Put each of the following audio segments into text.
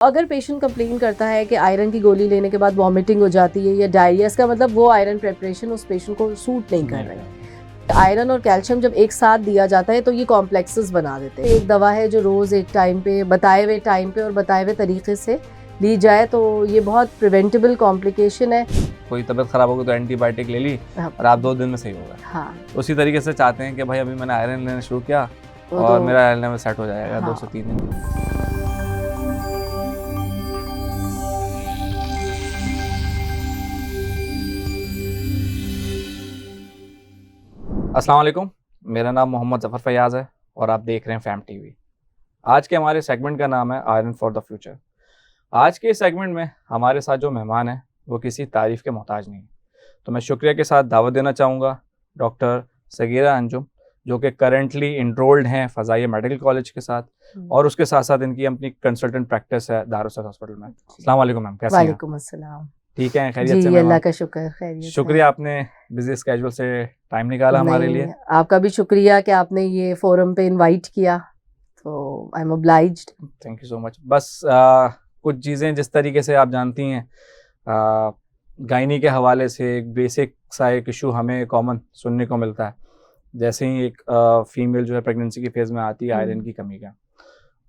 अगर patient complain करता है कि आयरन की गोली लेने के बाद वॉमिटिंग हो जाती है या डायरिया, इसका मतलब वो आयरन प्रिपरेशन उस पेशेंट को सूट नहीं कर रही है। आयरन और कैल्शियम जब एक साथ दिया जाता है तो ये कॉम्प्लेक्सेस बना देते हैं। एक दवा है जो रोज़ एक टाइम पे बताए हुए टाइम पे और बताए हुए तरीके से ली जाए तो ये बहुत प्रिवेंटेबल कॉम्प्लिकेशन है। कोई तबीयत खराब होगी तो एंटीबायोटिक ले ली और आप 2 दिन में सही होगा। हाँ, उसी तरीके से चाहते हैं कि भाई अभी मैंने आयरन लेना शुरू किया वो और तो मेरा आयरन लेवल सेट हो जाएगा हाँ। 2 से 3 दिन में। अस्सलाम वालेकुम, मेरा नाम मोहम्मद ज़फ़र फयाज़ है और आप देख रहे हैं फैम टीवी। आज के हमारे सेगमेंट का नाम है आयरन फॉर द फ्यूचर। आज के सेगमेंट में हमारे साथ जो मेहमान हैं वो किसी तारीफ़ के मोहताज नहीं, तो मैं शुक्रिया के साथ दावत देना चाहूँगा डॉक्टर सगीरा अंजुम, जो कि करेंटली इनरोल्ड हैं फ़ज़ाइया मेडिकल कॉलेज के साथ और उसके साथ साथ इनकी अपनी कंसल्टेंट प्रैक्टिस है दारुस्सलाम हॉस्पिटल में। अस्सलाम वालेकुम मैम, कैसे हैं? वालेकुम अस्सलाम। ठीक है, खैरियत से? जी, अल्लाह का शुक्र, खैरियत से। शुक्रिया, आपने बिजी स्केड्यूल से टाइम निकाला हमारे नहीं, लिए। आपका भी शुक्रिया कि आपने ये फोरम पे इनवाइट किया, तो I am obliged. Thank you so much. बस कुछ चीज़ें जिस तरीके से आप जानती हैं, गायनी के हवाले से एक बेसिक सा एक इशू हमें कॉमन सुनने को मिलता है। जैसे ही एक फीमेल जो है प्रेगनेंसी की फेज़ में आती है आयरन की कमी का,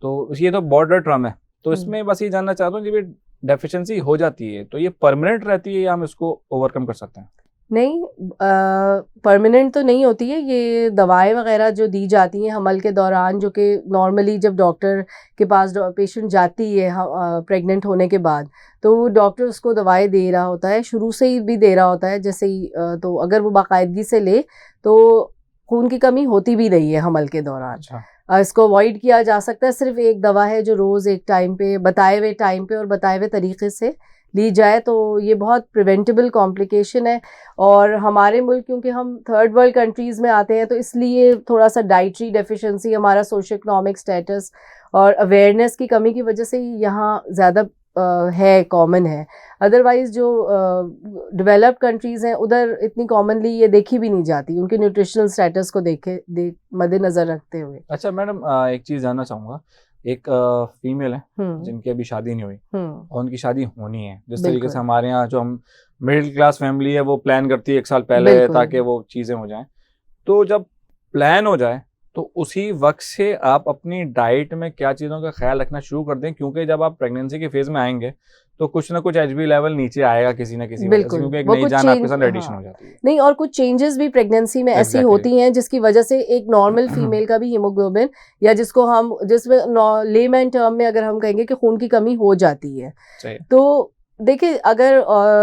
तो ये तो बॉर्डर टर्म है, तो इसमें बस ये जानना चाहता हूँ, जब ये डेफिशिएंसी हो जाती है तो ये परमानेंट रहती है या हम इसको ओवरकम कर सकते हैं? नहीं, परमानेंट तो नहीं होती है। ये दवाएं वगैरह जो दी जाती हैं हमल के दौरान, जो कि नॉर्मली जब डॉक्टर के पास पेशेंट जाती है प्रेग्नेंट होने के बाद, तो वो डॉक्टर उसको दवाएं दे रहा होता है, शुरू से ही भी दे रहा होता है जैसे ही तो अगर वो बाकायदगी से ले तो खून की कमी होती भी नहीं है हमल के दौरान। अच्छा। इसको अवॉइड किया जा सकता है। सिर्फ एक दवा है जो रोज़ एक टाइम पे बताए हुए टाइम पे और बताए हुए तरीके से ली जाए तो ये बहुत प्रिवेंटेबल कॉम्प्लिकेशन है। और हमारे मुल्क, क्योंकि हम थर्ड वर्ल्ड कंट्रीज़ में आते हैं, तो इसलिए थोड़ा सा डाइटरी डेफिशिएंसी, हमारा सोशो इकोनॉमिक स्टेटस और अवेयरनेस की कमी की वजह से यहाँ ज़्यादा है, कॉमन है। अदरवाइज़ जो डेवलप्ड कंट्रीज़ हैं उधर इतनी कॉमनली ये देखी भी नहीं जाती, उनके न्यूट्रिशनल स्टेटस को मद्देनज़र रखते हुए। अच्छा मैडम, एक चीज़ जानना चाहूँगा, एक फीमेल है जिनकी अभी शादी नहीं हुई और उनकी शादी होनी है, जिस तरीके से हमारे यहाँ जो हम मिडिल क्लास फैमिली है वो प्लान करती है 1 साल पहले ताकि वो चीज़ें हो जाएं, तो जब प्लान हो जाए तो उसी वक्त से आप अपनी डाइट में क्या चीज़ों का ख्याल रखना शुरू कर दें, क्योंकि जब आप प्रेगनेंसी के फेज़ में आएंगे तो कुछ ना कुछ एचबी लेवल नीचे आएगा किसी ना किसी वजह से, क्योंकि एक नई जान आपके साथ एडिशन हो जाती है। नहीं, और कुछ चेंजेस भी प्रेगनेंसी में ऐसी होती हैं जिसकी वजह से एक नॉर्मल फीमेल का भी हीमोग्लोबिन, या जिसको हम जिसमें लेमैन टर्म में अगर हम कहेंगे कि खून की कमी हो जाती है। तो देखिए, अगर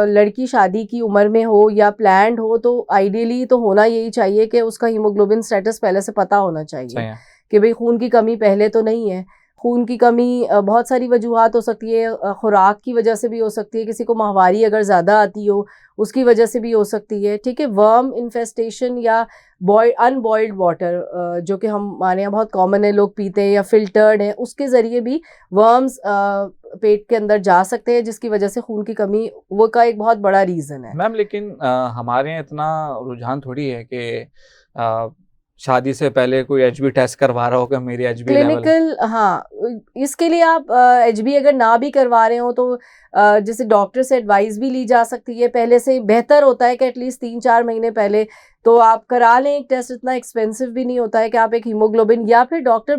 लड़की शादी की उम्र में हो या प्लान्ड हो तो आइडियली तो होना यही चाहिए कि उसका हीमोग्लोबिन स्टेटस पहले से पता होना चाहिए कि भाई खून की कमी पहले तो नहीं है। खून की कमी बहुत सारी वजूहात हो सकती है, खुराक की वजह से भी हो सकती है, किसी को माहवारी अगर ज़्यादा आती हो उसकी वजह से भी हो सकती है, ठीक है। वर्म इन्फेस्टेशन या अनबॉइल्ड वाटर जो कि हमारे यहाँ बहुत कॉमन है, लोग पीते हैं या फिल्टर्ड है, उसके ज़रिए भी वर्म्स पेट के अंदर जा सकते हैं, जिसकी वजह से खून की कमी वो का एक बहुत बड़ा रीज़न है। मैम लेकिन हमारे यहाँ इतना रुझान थोड़ी है कि शादी से पहले कोई एचबी टेस्ट करवा रहा हो कि मेरी एचबी क्लिनिकल, हाँ, इसके लिए आप एचबी अगर ना भी करवा रहे हो तो जैसे डॉक्टर से एडवाइस भी ली जा सकती है। पहले से बेहतर होता है कि एटलीस्ट 3-4 महीने पहले तो आप करा लें एक टेस्ट। इतना एक्सपेंसिव भी नहीं होता है कि आप एक हीमोग्लोबिन, या फिर डॉक्टर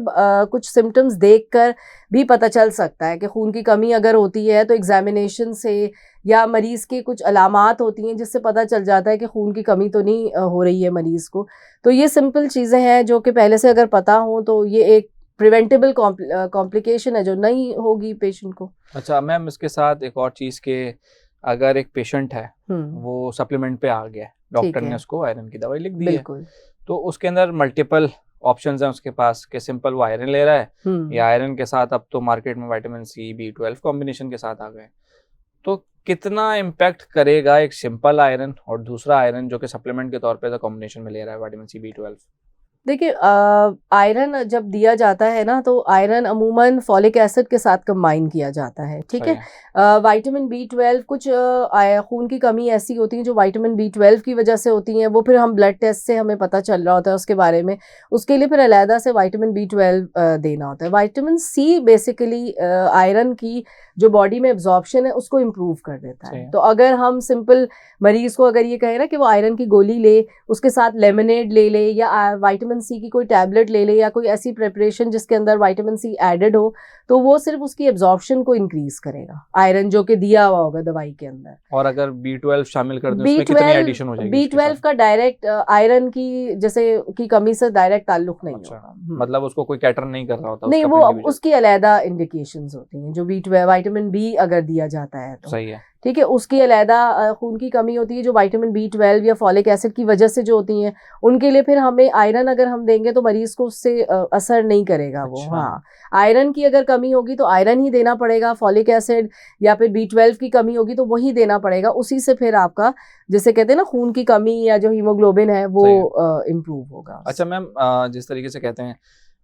कुछ सिम्टम्स देखकर भी पता चल सकता है कि खून की कमी अगर होती है तो एग्जामिनेशन से, या मरीज़ के कुछ अलामात होती हैं जिससे पता चल जाता है कि खून की कमी तो नहीं हो रही है मरीज़ को। तो ये सिंपल चीज़ें हैं जो कि पहले से अगर पता हो तो ये एक प्रिवेंटेबल कॉम्प्लिकेशन है जो नहीं होगी पेशेंट को। अच्छा मैम, इसके साथ एक और चीज़ के, अगर एक पेशेंट है वो सप्लीमेंट पे आ गया है, डॉक्टर ने उसको आयरन की दवाई लिख दी है, तो उसके अंदर मल्टीपल ऑप्शंस हैं उसके पास कि सिंपल वो आयरन ले रहा है या आयरन के साथ अब तो मार्केट में विटामिन सी B12 कॉम्बिनेशन के साथ आ गए, तो कितना इम्पैक्ट करेगा एक सिंपल आयरन और दूसरा आयरन जो कि सप्लीमेंट के तौर पे कॉम्बिनेशन में ले रहा है विटामिन सी B12? देखिए आयरन जब दिया जाता है ना, तो आयरन अमूमन फॉलिक एसिड के साथ कंबाइन किया जाता है, ठीक है। विटामिन B12 कुछ खून की कमी ऐसी होती है जो विटामिन B12 की वजह से होती है, वो फिर हम ब्लड टेस्ट से हमें पता चल रहा होता है उसके बारे में, उसके लिए फिर अलहदा से विटामिन B12 देना होता है। विटामिन C बेसिकली आयरन की जो बॉडी में एब्जॉर्प्शन है उसको इम्प्रूव कर देता है। तो अगर हम सिंपल मरीज को अगर ये कहे ना कि वो आयरन की गोली ले, उसके साथ लेमनेड ले ले, या विटामिन C की कोई टैबलेट ले ले, या कोई ऐसी प्रिपरेशन जिसके अंदर विटामिन C एडेड हो, तो वो सिर्फ उसकी एब्जॉर्प्शन को इंक्रीज करेगा, आयरन जो कि दिया हुआ होगा दवाई के अंदर। और अगर B12 शामिल कर दें उसमें कितनी एडिशन हो जाएगी? B12 का डायरेक्ट आयरन की जैसे की कमी से डायरेक्ट ताल्लुक नहीं होगा। मतलब उसको कोई कैटर नहीं कर रहा होता? नहीं, वो उसकी अलहदा इंडिकेशंस होती हैं। जो B12 विटामिन B अगर दिया जाता है तो सही है, ठीक है, उसकी अलहदा खून की कमी होती है जो विटामिन B12 या फॉलिक एसिड की वजह से जो होती हैं, उनके लिए फिर हमें आयरन अगर हम देंगे तो मरीज को उससे असर नहीं करेगा वो। हाँ, आयरन की अगर कमी होगी तो आयरन ही देना पड़ेगा, फॉलिक एसिड या फिर B12 की कमी होगी तो वही देना पड़ेगा, उसी से फिर आपका जैसे कहते हैं ना खून की कमी या जो हीमोग्लोबिन है वो इम्प्रूव होगा। अच्छा मैम, जिस तरीके से कहते हैं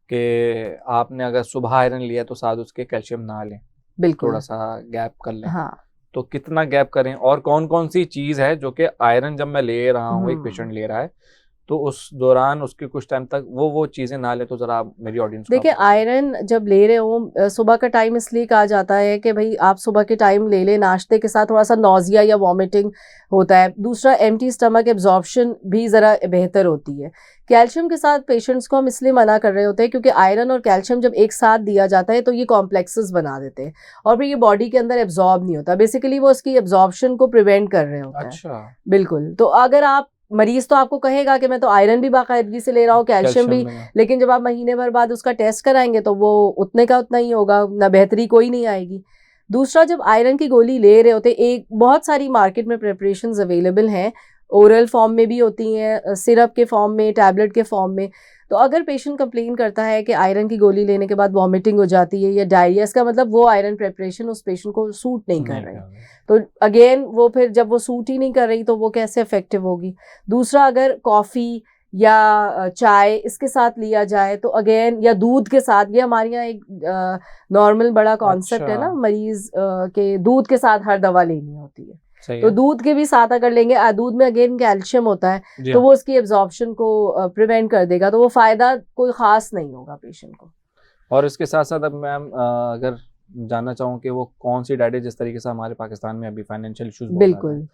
कि आपने अगर सुबह आयरन लिया तो साथ उसके कैल्शियम ना लें, बिल्कुल थोड़ा सा गैप कर लें। हाँ, तो कितना गैप करें और कौन कौन सी चीज है जो कि आयरन जब मैं ले रहा हूँ, एक पेशेंट ले रहा है, तो उस दौरान उसके कुछ टाइम तक वो चीजें ना ले, तो जरा आप मेरी ऑडियंस देखिए आयरन जब ले रहे हो सुबह का टाइम इसलिए कहा जाता है कि भाई आप सुबह के टाइम ले लें, नाश्ते के साथ थोड़ा सा नौजिया या वॉमिटिंग होता है। दूसरा एम्प्टी स्टमक एब्जॉर्प्शन भी ज़रा बेहतर होती है। कैल्शियम के साथ पेशेंट्स को हम इसलिए मना कर रहे होते हैं क्योंकि आयरन और कैल्शियम जब एक साथ दिया जाता है तो ये कॉम्प्लेक्सेस बना देते हैं और फिर ये बॉडी के अंदर एब्जॉर्ब नहीं होता। बेसिकली वो उसकी एब्जॉर्प्शन को प्रिवेंट कर रहे होते हैं। अच्छा, बिल्कुल। तो अगर आप मरीज तो आपको कहेगा कि मैं तो आयरन भी बाकायदगी से ले रहा हूँ, कैल्शियम भी, लेकिन जब आप महीने भर बाद उसका टेस्ट कराएंगे तो वो उतने का उतना ही होगा, ना बेहतरी कोई नहीं आएगी। दूसरा, जब आयरन की गोली ले रहे होते, एक बहुत सारी मार्केट में प्रिपरेशंस अवेलेबल हैं, ओरल फॉर्म में भी होती हैं, सिरप के फॉर्म में, टैबलेट के फॉर्म में। तो अगर पेशेंट कंप्लेन करता है कि आयरन की गोली लेने के बाद वॉमिटिंग हो जाती है या डायरिया, इसका मतलब वो आयरन प्रिपरेशन उस पेशेंट को सूट नहीं कर रही। तो अगेन वो फिर जब वो सूट ही नहीं कर रही तो वो कैसे इफेक्टिव होगी। दूसरा, अगर कॉफ़ी या चाय इसके साथ लिया जाए तो अगेन, या दूध के साथ, ये हमारे यहाँ एक नॉर्मल बड़ा कॉन्सेप्ट है ना, मरीज के दूध के साथ हर दवा लेनी होती है। तो दूध के भी साथ अगर लेंगे, दूध में अगेन कैल्शियम होता है तो वो उसकी एब्जॉर्प्शन को प्रिवेंट कर देगा, तो वो फायदा कोई खास नहीं होगा पेशेंट को। और इसके साथ साथ अब मैम अगर जानना चाहूँ कि वो कौन सी डाइट है, जिस तरीके से हमारे पाकिस्तान में अभी फाइनेंशियल इश्यूज बिल्कुल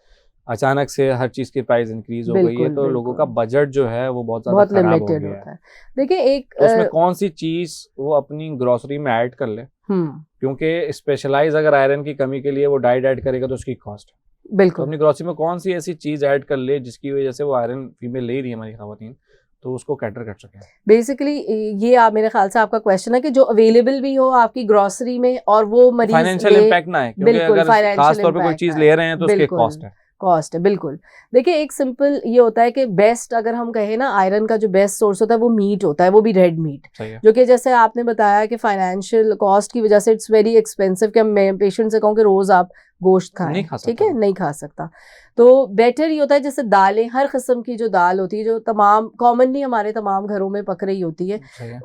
अचानक से हर चीज की प्राइस इंक्रीज हो गई है, तो लोगों का बजट जो है वो बहुत ज्यादा लिमिटेड होता है। देखिए एक तो उसमें कौन सी चीज वो अपनी ग्रोसरी में ऐड कर ले, क्योंकि स्पेशलाइज अगर आयरन की कमी के लिए वो डाइट ऐड करेगा तो उसकी कॉस्ट बिल्कुल, तो अपनी ग्रोसरी में कौन सी ऐसी चीज ऐड कर ले जिसकी वजह से वो आयरन फीमेल ले रही है हमारी खवातीन, तो उसको कैटर कर सके। बेसिकली ये आप मेरे ख्याल से आपका क्वेश्चन है कि जो अवेलेबल भी हो आपकी ग्रोसरी में और वो मरीज फाइनेंशियल इंपैक्ट ना है, क्योंकि अगर खास तौर पे कोई चीज ले रहे हैं तो उसके कॉस्ट है। बिल्कुल। देखिए एक सिंपल ये होता है कि बेस्ट अगर हम कहें ना, आयरन का जो बेस्ट सोर्स होता है वो मीट होता है, वो भी रेड मीट, जो कि जैसे आपने बताया कि फाइनेंशियल कॉस्ट की वजह से इट्स वेरी एक्सपेंसिव कि मैं पेशेंट से कहूँ कि रोज आप गोश्त खाएं, ठीक है, नहीं खा सकता। तो बेटर ये होता है जैसे दालें, हर किस्म की जो दाल होती है जो तमाम कॉमनली हमारे तमाम घरों में पक रही होती है,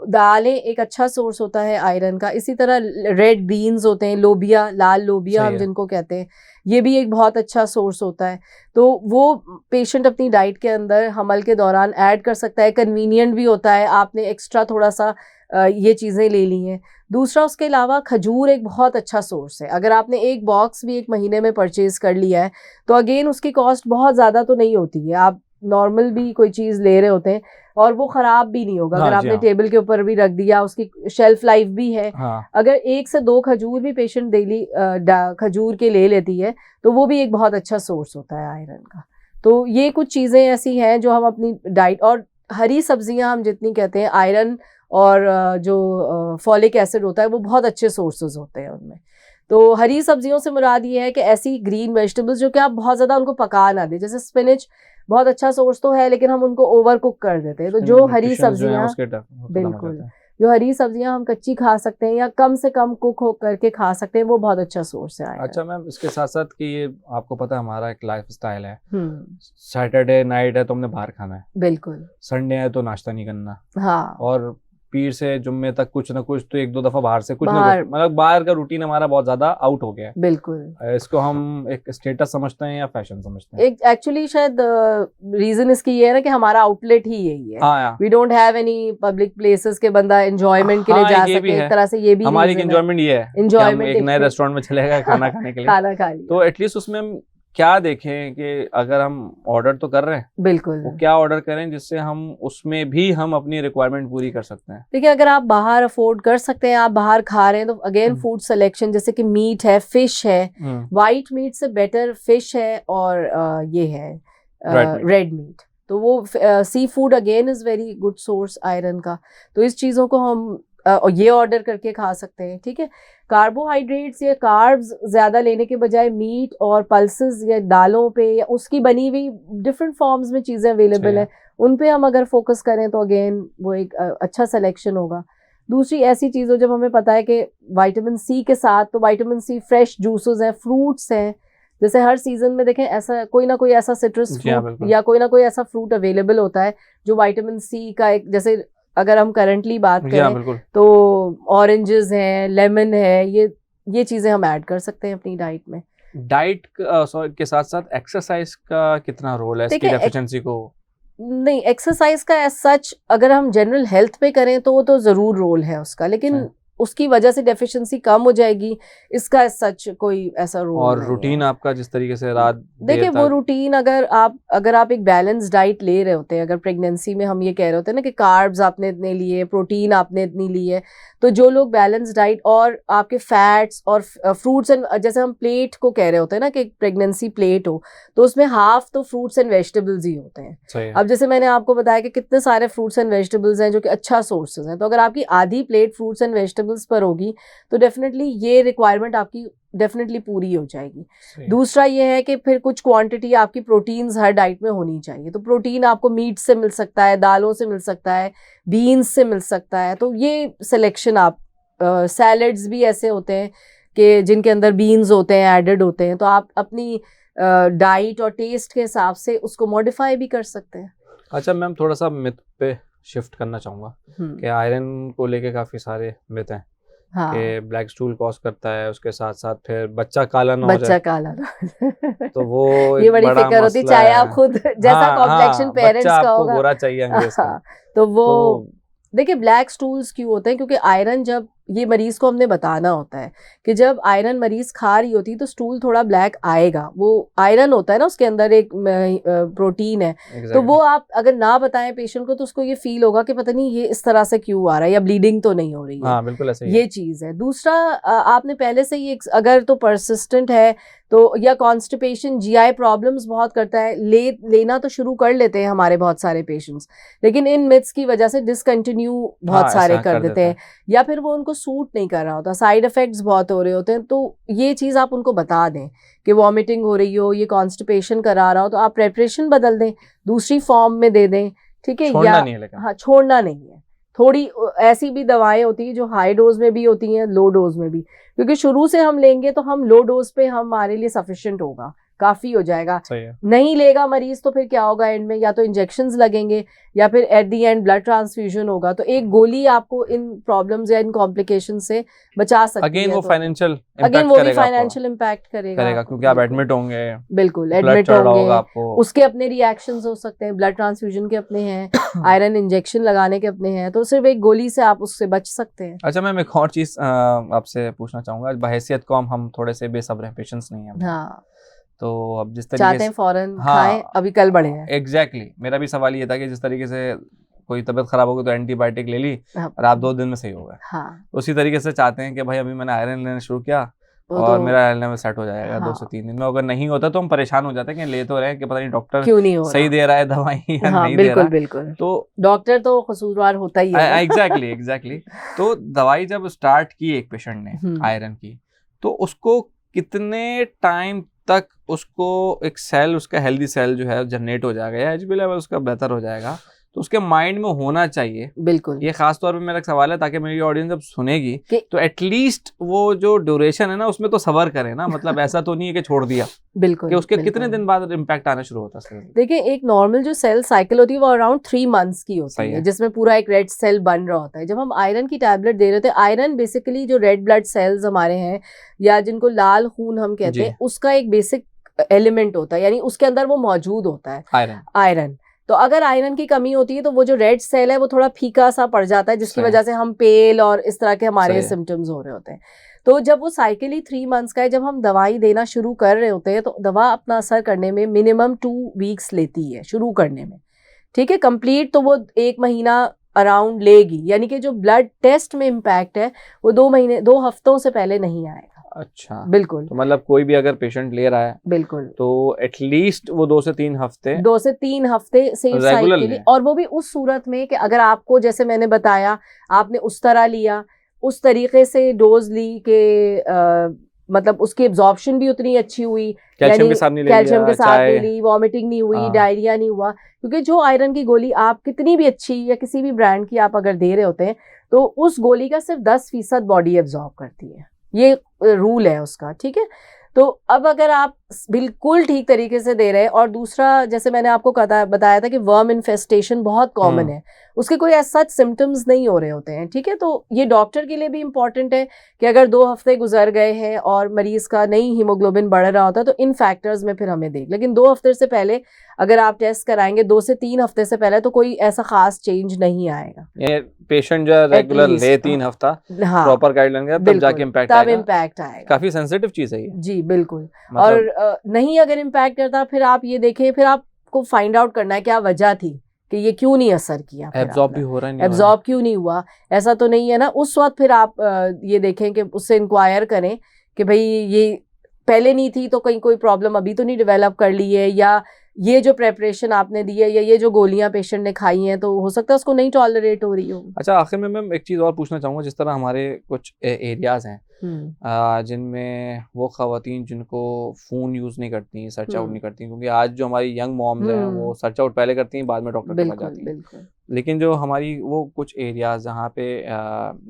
दालें एक अच्छा सोर्स होता है आयरन का। इसी तरह रेड बीन्स होते हैं, लोबिया, लाल लोबिया हम जिनको कहते हैं, ये भी एक बहुत अच्छा सोर्स होता है। तो वो पेशेंट अपनी डाइट के अंदर हमल के दौरान ऐड कर सकता है, कन्वीनियंट भी होता है, आपने एक्स्ट्रा थोड़ा सा ये चीज़ें ले ली हैं। दूसरा, उसके अलावा खजूर एक बहुत अच्छा सोर्स है। अगर आपने एक बॉक्स भी एक महीने में परचेज़ कर लिया है तो अगेन उसकी कॉस्ट बहुत ज़्यादा तो नहीं होती है, आप नॉर्मल भी कोई चीज़ ले रहे होते हैं और वो ख़राब भी नहीं होगा। अगर आपने टेबल के ऊपर भी रख दिया, उसकी शेल्फ लाइफ भी है। अगर 1 से 2 खजूर भी पेशेंट डेली खजूर के ले लेती है तो वो भी एक बहुत अच्छा सोर्स होता है आयरन का। तो ये कुछ चीज़ें ऐसी हैं जो हम अपनी डाइट, और हरी सब्जियां हम जितनी कहते हैं, आयरन और जो फॉलिक एसिड होता है वो बहुत अच्छे सोर्सेज होते हैं उनमें। तो हरी सब्जियों से मुराद ये है कि ऐसी ग्रीन वेजिटेबल्स जो कि आप बहुत ज़्यादा उनको पका ना दें, जैसे स्पिनच बहुत अच्छा सोर्स तो है लेकिन हम उनको ओवर कुक कर देते हैं। तो जो हरी सब्जियां, बिल्कुल, जो हरी सब्जियां हम कच्ची खा सकते हैं या कम से कम कुक हो करके खा सकते हैं, वो बहुत अच्छा सोर्स है। अच्छा मैम, इसके साथ साथ कि ये आपको पता है हमारा एक लाइफ स्टाइल है, सैटरडे नाइट है तो हमने बाहर खाना है, बिल्कुल, संडे है तो नाश्ता नहीं करना, हाँ, और पीर से जुम्मे तक कुछ ना कुछ तो 1-2 दफा बाहर से कुछ ना कुछ, मतलब बाहर का रूटीन हमारा बहुत ज्यादा आउट हो गया है। बिल्कुल। इसको हम एक स्टेटस समझते हैं या फैशन समझते हैं? एक एक्चुअली शायद रीजन इसकी ये है ना कि हमारा आउटलेट ही यही है। हाँ, we don't have any public places के बंदा एंजॉयमेंट के लिए जा सके, एक तरह से ये भी हमारी एंजॉयमेंट ये है, एंजॉयमेंट एक नए रेस्टोरेंट में चले गए खाना खाने के लिए, खाना खा लिया, तो एटलीस्ट उसमें हम क्या देखें कि अगर हम ऑर्डर तो कर रहे हैं, बिल्कुल, वो क्या ऑर्डर करें जिससे हम उसमें भी हम अपनी रिक्वायरमेंट पूरी कर सकते हैं। देखिए अगर आप बाहर अफोर्ड कर सकते हैं, आप बाहर खा रहे हैं, तो अगेन फूड सिलेक्शन, जैसे कि मीट है, फिश है, व्हाइट मीट से बेटर फिश है, और ये है रेड मीट, तो वो seafood again is very good source iron का। तो इस चीज़ों को हम ये ऑर्डर करके खा सकते हैं, ठीक है। कार्बोहाइड्रेट्स या कार्ब्स ज़्यादा लेने के बजाय मीट और पल्सेस या दालों पे या उसकी बनी हुई डिफरेंट फॉर्म्स में चीज़ें अवेलेबल है, उन पे हम अगर फोकस करें तो अगेन वो एक अच्छा सिलेक्शन होगा। दूसरी ऐसी चीज़ों, जब हमें पता है कि विटामिन सी के साथ, तो विटामिन सी फ्रेश जूसेस हैं, फ्रूट्स हैं, जैसे हर सीजन में देखें ऐसा कोई ना कोई ऐसा सिट्रस फ्रूट या कोई ना कोई ऐसा फ्रूट अवेलेबल होता है जो विटामिन सी का एक, जैसे अगर हम करंटली बात करें तो ऑरेंजेस हैं, लेमन है, ये चीजें हम ऐड कर सकते हैं अपनी डाइट में। डाइट के साथ साथ एक्सरसाइज का कितना रोल है इसकी डेफिशिएंसी को? नहीं, एक्सरसाइज का एज सच अगर हम जनरल हेल्थ पे करें तो वो तो जरूर रोल है उसका, लेकिन उसकी वजह से डेफिशिएंसी कम हो जाएगी, इसका सच कोई ऐसा रोल और नहीं रूटीन है। आपका जिस तरीके से रात देखिए वो रूटीन अगर आप एक बैलेंस डाइट ले रहे होते हैं, अगर प्रेगनेंसी में हम ये कह रहे होते हैं ना कि कार्ब्स आपने इतने लिए, प्रोटीन आपने इतनी ली है, तो जो लोग बैलेंस डाइट और आपके फैट्स और फ्रूट्स एंड, जैसे हम प्लेट को कह रहे होते हैं ना कि प्रेगनेंसी प्लेट हो, तो उसमें हाफ तो फ्रूट्स एंड वेजिटेबल्स ही होते हैं। अब जैसे मैंने आपको बताया कि कितने सारे फ्रूट्स एंड वेजिटेबल्स हैं जो कि अच्छा सोर्सेज हैं, तो अगर आपकी आधी प्लेट फ्रूट्स एंड वेजिटेबल्स पर होगी तो डेफिनेटली ये रिक्वायरमेंट आपकी डेफिनेटली पूरी हो जाएगी। दूसरा ये है कि फिर कुछ क्वांटिटी आपकी प्रोटीन्स हर डाइट में होनी चाहिए, तो प्रोटीन आपको मीट से मिल सकता है, दालों से मिल सकता है, बीन्स से मिल सकता है, तो ये सिलेक्शन आप सैलड्स भी ऐसे होते हैं कि जिनके अंदर बीन्स होते हैं, एडेड होते हैं, तो आप अपनी डाइट और टेस्ट के हिसाब से उसको मॉडिफाई भी कर सकते हैं। अच्छा मैम, थोड़ा सा मिथ पे शिफ्ट करना चाहूँगा कि आयरन को लेके काफ़ी सारे मिथ हैं। हाँ। कि ब्लैक स्टूल कॉज करता है, उसके साथ साथ फिर बच्चा काला ना हो जाए, बच्चा काला ना तो वो ये बड़ी फिक्र होती है, चाहे आप खुद जैसा कॉम्प्लेक्शन पेरेंट्स का होगा, गोरा चाहिए अंग्रेज का, तो वो देखिए ब्लैक स्टूल्स क्यों होते हैं, क्योंकि आयरन, जब ये मरीज को हमने बताना होता है कि जब आयरन मरीज खा रही होती है तो स्टूल थोड़ा ब्लैक आएगा, वो आयरन होता है ना, उसके अंदर एक प्रोटीन है, तो वो आप अगर ना बताएं पेशेंट को तो उसको ये फील होगा कि पता नहीं ये इस तरह से क्यों आ रहा है, या ब्लीडिंग तो नहीं हो रही है। हाँ, बिल्कुल ऐसे ही ये चीज है। दूसरा, आपने पहले से ही अगर तो परसिस्टेंट है तो, या कॉन्स्टिपेशन, जीआई प्रॉब्लम्स बहुत करता है, लेना तो शुरू कर लेते हैं हमारे बहुत सारे पेशेंट्स, लेकिन इन मिथ्स की वजह से डिसकंटिन्यू बहुत सारे कर देते हैं, या फिर वो उनको सूट नहीं कर रहा होता, साइड इफेक्ट्स बहुत हो रहे होते हैं, तो ये चीज़ आप उनको बता दें कि वॉमिटिंग हो रही हो, ये कॉन्स्टिपेशन करा रहा हो, तो आप प्रेपरेशन बदल दें, दूसरी फॉर्म में दे दें, ठीक है, या हाँ छोड़ना नहीं है। थोड़ी ऐसी भी दवाएं होती हैं जो हाई डोज में भी होती हैं, लो डोज में भी, क्योंकि शुरू से हम लेंगे तो हम लो डोज पे हमारे लिए सफिशिएंट होगा, काफी हो जाएगा। नहीं लेगा मरीज तो फिर क्या होगा एंड में, या तो इंजेक्शंस लगेंगे या फिर at the and blood transfusion होगा, तो एक गोली आपको इन प्रॉब्लम्स या इन कॉम्प्लिकेशन से बचा सकती अगेन है। वो फाइनेंशियल इम्पैक्ट करेगा क्योंकि आप एडमिट होंगे, बिल्कुल एडमिट होंगे, उसके अपने रिएक्शंस हो सकते हैं, ब्लड ट्रांसफ्यूजन के अपने हैं, आयरन इंजेक्शन लगाने के अपने हैं, तो सिर्फ एक गोली से आप उससे बच सकते हैं। अच्छा मैम, एक और चीज आपसे पूछना चाहूंगा, बहैसियत को हम थोड़े से बेसब्र हैं, पेशेंस नहीं है। हाँ, तो अब जिस तरीके चाहते हैं फौरन खाएं, अभी कल बढ़े हैं। एग्जैक्टली, मेरा भी सवाल ये था कि जिस तरीके से कोई तबीयत खराब हो गई तो एंटीबायोटिक ले ली और आप 2 दिन में सही हो गए, हाँ। उसी तरीके से चाहते हैं कि भाई अभी मैंने आयरन लेना शुरू किया और मेरा आयरन लेवल सेट हो जाएगा 2 से 3 दिन में, अगर नहीं होता तो हम परेशान हो जाते हैं कि ले तो रहे हैं कि पता नहीं डॉक्टर क्यों नहीं सही दे रहा है दवाई या नहीं दे रहा। बिल्कुल, तो डॉक्टर तो कसूरवार होता ही है। एग्जैक्टली। तो दवाई जब स्टार्ट की एक पेशेंट ने आयरन की, तो उसको कितने टाइम तक उसको एक सेल, उसका हेल्दी सेल जो है जनरेट हो जाएगा या एचबी लेवल उसका बेहतर हो जाएगा, तो उसके माइंड में होना चाहिए। बिल्कुल, ये खास तौर पे मेरा एक सवाल है, ताकि मेरी ऑडियंस जब सुनेगी तो एटलीस्ट वो जो ड्यूरेशन है ना उसमें तो सबर करे ना, मतलब ऐसा तो नहीं है कि छोड़ दिया। बिल्कुल, कि उसके बिल्कुल। कितने दिन बाद इम्पैक्ट आना शुरू होता है? देखिए, एक नॉर्मल जो सेल साइकिल होती है वो अराउंड 3 मंथ्स की होती है, जिसमें पूरा एक रेड सेल बन रहा होता है। जब हम आयरन की टैबलेट दे रहे होते हैं, आयरन बेसिकली जो रेड ब्लड सेल्स हमारे हैं या जिनको लाल खून हम कहते हैं, उसका एक बेसिक एलिमेंट होता है, यानी उसके अंदर वो मौजूद होता है आयरन। तो अगर आयरन की कमी होती है तो वो जो रेड सेल है वो थोड़ा फीका सा पड़ जाता है, जिसकी वजह से हम पेल और इस तरह के हमारे सिम्टम्स हो रहे होते हैं। तो जब वो साइकिल ही 3 मंथ्स का है, जब हम दवाई देना शुरू कर रहे होते हैं तो दवा अपना असर करने में मिनिमम 2 वीक्स लेती है शुरू करने में, ठीक है। कंप्लीट तो वो 1 महीना अराउंड लेगी, यानी कि जो ब्लड टेस्ट में इम्पैक्ट है वो 2 हफ्तों से पहले नहीं आएगा। अच्छा, बिल्कुल। तो मतलब कोई भी अगर पेशेंट ले रहा है बिल्कुल तो एटलीस्ट वो 2 से 3 हफ्ते सेफ साइड के लिए, और वो भी उस सूरत में कि अगर आपको, जैसे मैंने बताया, आपने उस तरह लिया, उस तरीके से डोज ली कि मतलब उसकी एब्जॉर्प्शन भी उतनी अच्छी हुई, कैल्शियम के साथ नहीं ली, वॉमिटिंग नहीं हुई, डायरिया नहीं हुआ। क्योंकि जो आयरन की गोली आप कितनी भी अच्छी या किसी भी ब्रांड की आप अगर दे रहे होते हैं तो उस गोली का सिर्फ 10% बॉडी एब्जॉर्ब करती है, ये रूल है उसका, ठीक है। तो अब अगर आप बिल्कुल ठीक तरीके से दे रहे हैं, और दूसरा जैसे मैंने आपको बताया था कि वर्म इन्फेस्टेशन बहुत कॉमन है, उसके कोई ऐसा सिम्टम्स नहीं हो रहे होते हैं, ठीक है। तो ये डॉक्टर के लिए भी इम्पॉर्टेंट है कि अगर 2 हफ्ते गुजर गए हैं और मरीज का नहीं हीमोग्लोबिन बढ़ रहा होता तो इन फैक्टर्स में फिर हमें देख, लेकिन 2 हफ्ते से पहले अगर आप टेस्ट कराएंगे 2 से 3 हफ्ते से पहले, तो कोई ऐसा खास चेंज नहीं आएगा। ये पेशेंट जो रेगुलर ले 3 हफ्ता प्रॉपर गाइडलाइन के तब जाके इम्पैक्ट आएगा। काफी सेंसिटिव चीज है ये। जी बिल्कुल। और नहीं अगर इम्पैक्ट करता, फिर आप ये देखें, फिर आपको फाइंड आउट करना है क्या वजह थी कि ये क्यों नहीं असर किया, एब्जॉर्ब भी हो रहा है, एब्जॉर्ब क्यों नहीं हुआ, ऐसा तो नहीं है ना। उस वक्त फिर आप ये देखें कि उससे इंक्वायर करें कि भाई ये पहले नहीं थी तो कहीं कोई प्रॉब्लम अभी तो नहीं डेवलप कर ली है, या ये जो प्रेपरेशन आपने दी है या ये जो गोलियां पेशेंट ने खाई हैं तो हो सकता है उसको नहीं टॉलरेट हो रही हो। अच्छा, आखिर में मैम एक चीज़ और पूछना चाहूँगा, जिस तरह हमारे कुछ एरियाज़ हैं जिनमें वो ख़वातीन जिनको फ़ोन यूज़ नहीं करती, सर्च आउट नहीं करती, क्योंकि आज जो हमारी यंग मॉम्स हैं वो सर्च आउट पहले करती हैं, बाद में डॉक्टर के पास जाती हैं। लेकिन जो हमारी वो कुछ एरियाज़ जहाँ पे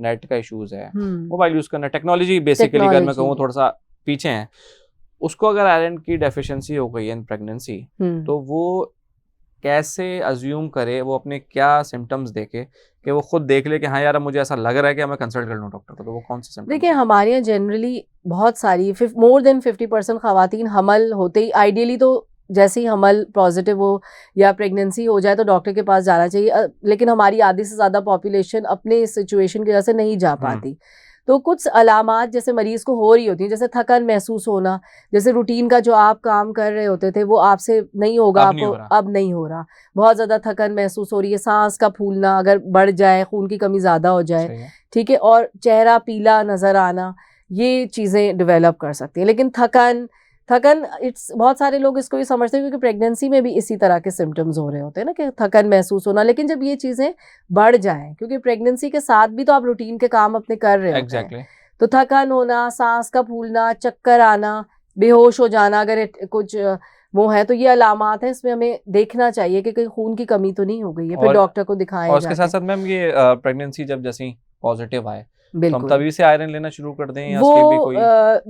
नेट का इशूज़ है, मोबाइल यूज़ करना, टेक्नोलॉजी बेसिकली अगर मैं कहूँ थोड़ा सा पीछे हैं, उसको अगर आयरन की डेफिशिएंसी हो गई है इन प्रेगनेंसी, तो वो कैसे अज्यूम करे, वो अपने क्या सिम्टम्स देखे कि वो खुद देख ले कि हाँ यार मुझे ऐसा लग रहा है कि मैं कंसल्ट कर लूँ डॉक्टर को, तो वो कौन से सिम्टम्स? देखिए, हमारे यहाँ जनरली बहुत सारी मोर देन 50% खवातीन हमल होते ही, आइडियली तो जैसे ही हमल पॉजिटिव हो या प्रेगनेंसी हो जाए तो डॉक्टर के पास जाना चाहिए, लेकिन हमारी आधी से ज़्यादा पॉपुलेशन अपने सिचुएशन की वजह से नहीं जा पाती। तो कुछ अलामात जैसे मरीज को हो रही होती हैं, जैसे थकन महसूस होना, जैसे रूटीन का जो आप काम कर रहे होते थे वो आपसे नहीं होगा, आपको अब नहीं हो रहा, बहुत ज़्यादा थकन महसूस हो रही है, सांस का फूलना अगर बढ़ जाए, खून की कमी ज़्यादा हो जाए, ठीक है, और चेहरा पीला नज़र आना, ये चीज़ें डेवलप कर सकती हैं। लेकिन थकन बहुत सारे लोग इसको ही समझते हैं क्योंकि प्रेगनेंसी में भी इसी तरह के सिम्टम्स हो रहे होते हैं ना कि थकन महसूस होना, लेकिन जब ये चीज़ें बढ़ जाएं, क्योंकि प्रेगनेंसी के साथ भी तो आप रूटीन के काम अपने कर रहे होते हैं, तो थकन होना, सांस का फूलना, चक्कर आना, बेहोश हो जाना, अगर कुछ वो है तो ये अलामात है, इसमें हमें देखना चाहिए कि कहीं खून की कमी तो नहीं हो गई है, फिर डॉक्टर को दिखाएं। और उसके साथ साथ मैम ये प्रेगनेंसी जब जैसे पॉजिटिव आए तो हम तभी से आयरन लेना शुरू कर दें या उसके भी कोई?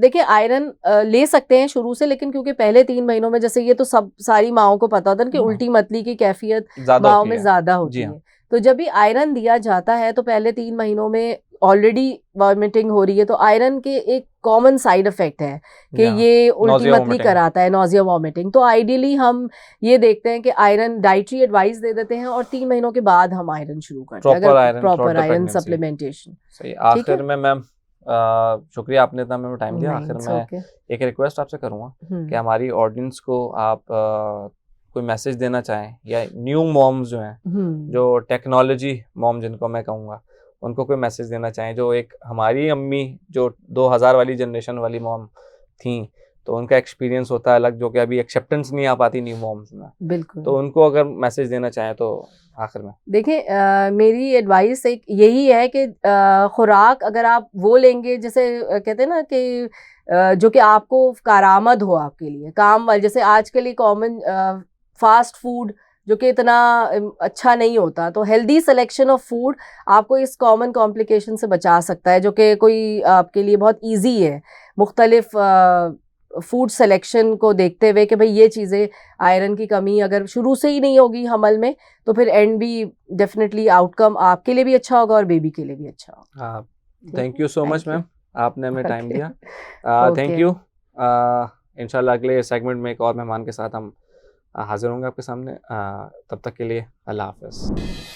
देखिए, आयरन ले सकते हैं शुरू से, लेकिन क्योंकि पहले 3 महीनों में, जैसे ये तो सब सारी माओं को पता होता है कि उल्टी मतली की कैफियत माओं में ज्यादा होती है, तो जब भी आयरन दिया जाता है तो पहले 3 महीनों में ऑलरेडी वॉमिटिंग हो रही है, तो आयरन के एक कॉमन साइड इफेक्ट है कि ये उल्टी मतली कराता है, नॉजिया वॉमिटिंग। तो आइडियली हम ये देखते हैं कि आयरन डाइटरी एडवाइस दे देते हैं और 3 महीनों के बाद हम आयरन शुरू करते हैं, प्रॉपर आयरन सप्लीमेंटेशन। सही। आखिर में मैम शुक्रिया आपने इतना हमें टाइम दिया। आखिर में एक रिक्वेस्ट आपसे करूँगा कि हमारी ऑडियंस को आप कोई मैसेज देना चाहें, या न्यू मॉम्स जो हैं, जो टेक्नोलॉजी मॉम जिनको मैं कहूँगा, उनको कोई मैसेज देना चाहें, जो एक हमारी अम्मी जो 2000 वाली जनरेशन वाली मॉम थी, तो उनका एक्सपीरियंस होता है अलग, जो कि अभी एक्सेप्टेंस नहीं आ पाती न्यू मॉम्स में, बिल्कुल, तो उनको अगर मैसेज देना चाहें तो आखिर में? देखिए, मेरी एडवाइस एक यही है कि खुराक अगर आप वो लेंगे, जैसे कहते हैं ना कि जो कि आपको कारामद हो आपके लिए, काम वाले, जैसे आज के लिए कॉमन फास्ट फूड जो कि इतना अच्छा नहीं होता। तो हेल्दी सिलेक्शन ऑफ फूड आपको इस कॉमन कॉम्प्लिकेशन से बचा सकता है, जो कि कोई आपके लिए बहुत ईजी है मुख्तलिफ फूड सिलेक्शन को देखते हुए कि भाई ये चीज़ें, आयरन की कमी अगर शुरू से ही नहीं होगी हमल में, तो फिर एंड भी डेफिनेटली आउटकम आपके लिए भी अच्छा होगा और बेबी के लिए भी अच्छा होगा। Thank you so much ma'am, आपने हमें टाइम दिया। Thank Okay. यू। इंशाल्लाह अगले सेगमेंट में एक और मेहमान के साथ हम हाजिर होंगे आपके सामने। तब तक के लिए अल्लाह हाफ़िज़।